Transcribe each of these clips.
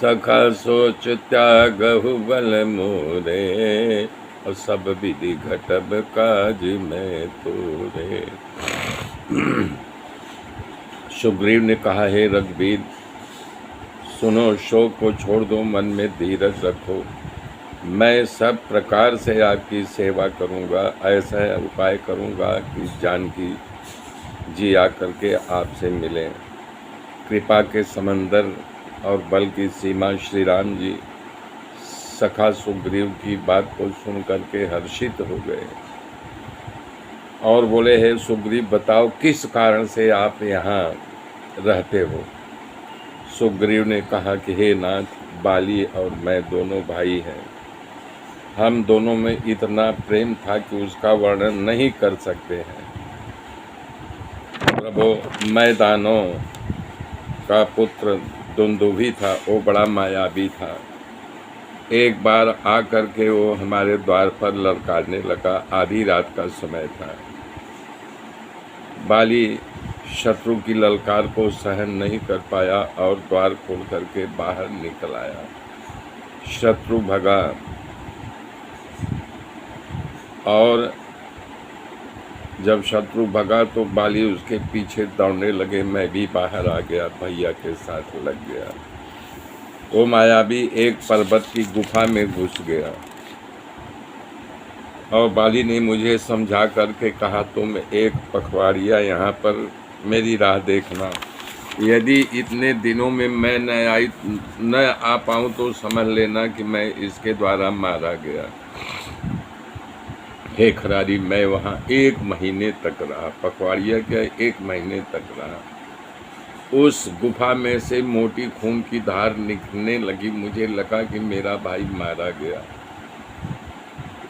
सखा सोच त्यागहु बल मोरे, और सब विधि घटब काज में तोरे। सुग्रीव ने कहा, हे रघुवीर, सुनो, शोक को छोड़ दो, मन में धीरज रखो। मैं सब प्रकार से आपकी सेवा करूंगा। ऐसा उपाय करूंगा कि जानकी जी आकर के आपसे मिलें। कृपा के समंदर और बल की सीमा श्री राम जी सखा सुग्रीव की बात को सुन करके हर्षित हो गए और बोले, हे सुग्रीव, बताओ किस कारण से आप यहाँ रहते हो। सुग्रीव ने कहा कि हे नाथ, बाली और मैं दोनों भाई हैं। हम दोनों में इतना प्रेम था कि उसका वर्णन नहीं कर सकते हैं। प्रभु, मैदानों का पुत्र दुंदुभी था, वो बड़ा मायावी था। एक बार आकर के वो हमारे द्वार पर ललकारने लगा। आधी रात का समय था। बाली शत्रु की ललकार को सहन नहीं कर पाया और द्वार खोल करके बाहर निकल आया। शत्रु भगा और जब शत्रु भगा तो बाली उसके पीछे दौड़ने लगे। मैं भी बाहर आ गया, भैया के साथ लग गया। वो मायावी एक पर्वत की गुफा में घुस गया और बाली ने मुझे समझा करके कहा, तुम एक पखवाड़िया यहाँ पर मेरी राह देखना। यदि इतने दिनों में मैं न आ पाऊँ तो समझ लेना कि मैं इसके द्वारा मारा गया। हे खरारी, मैं वहाँ 1 महीने तक रहा। पखवाड़िया क्या, 1 महीने तक रहा। उस गुफा में से मोटी खून की धार निकलने लगी। मुझे लगा कि मेरा भाई मारा गया।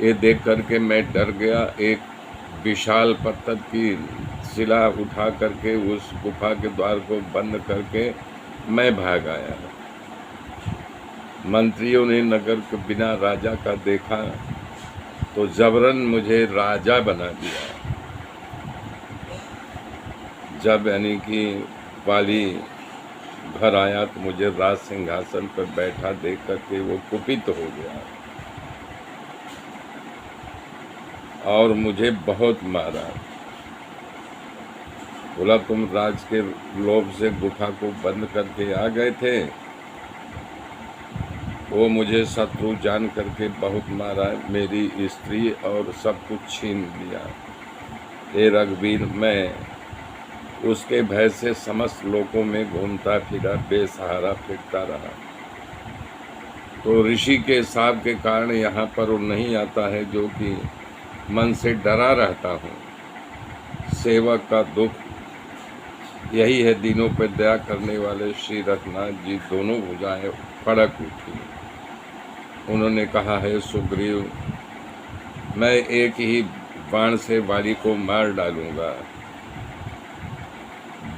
ये देख करके मैं डर गया। एक विशाल पत्थर की शिला उठा करके उस गुफा के द्वार को बंद करके मैं भाग आया। मंत्रियों ने नगर के बिना राजा का देखा तो जबरन मुझे राजा बना दिया। जब यानी कि बाली घर आया तो मुझे राज सिंहासन पर बैठा देख करके वो कुपित हो गया और मुझे बहुत मारा। बोला, तुम राज के लोभ से गुफा को बंद करके आ गए थे। वो मुझे शत्रु जान करके बहुत मारा, मेरी स्त्री और सब कुछ छीन लिया। हे रघुवीर, मैं उसके भय से समस्त लोकों में घूमता फिरा, बेसहारा फिरता रहा। तो ऋषि के शाप के कारण यहाँ पर वो नहीं आता है, जो कि मन से डरा रहता हूँ। सेवक का दुख यही है। दीनों पर दया करने वाले श्री रघुनाथ जी दोनों भुजाएं फड़क उठी। उन्होंने कहा, है सुग्रीव, मैं एक ही बाण से बाली को मार डालूंगा।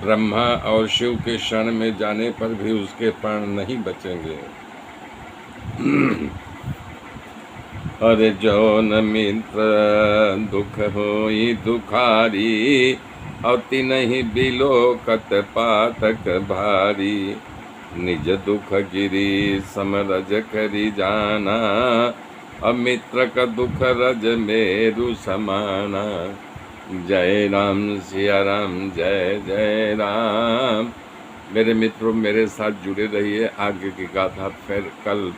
ब्रह्मा और शिव के शरण में जाने पर भी उसके प्राण नहीं बचेंगे। अरे जो न मित्र दुख होई दुखारी, और तिनहि बिलोकत पातक भारी। निज दुख गिरी समरज करी जाना, अमित्र का दुख रज मेरु समाना। जय राम सिया राम, जय जय राम। मेरे मित्रों, मेरे साथ जुड़े रहिए। आगे की गाथा फिर कल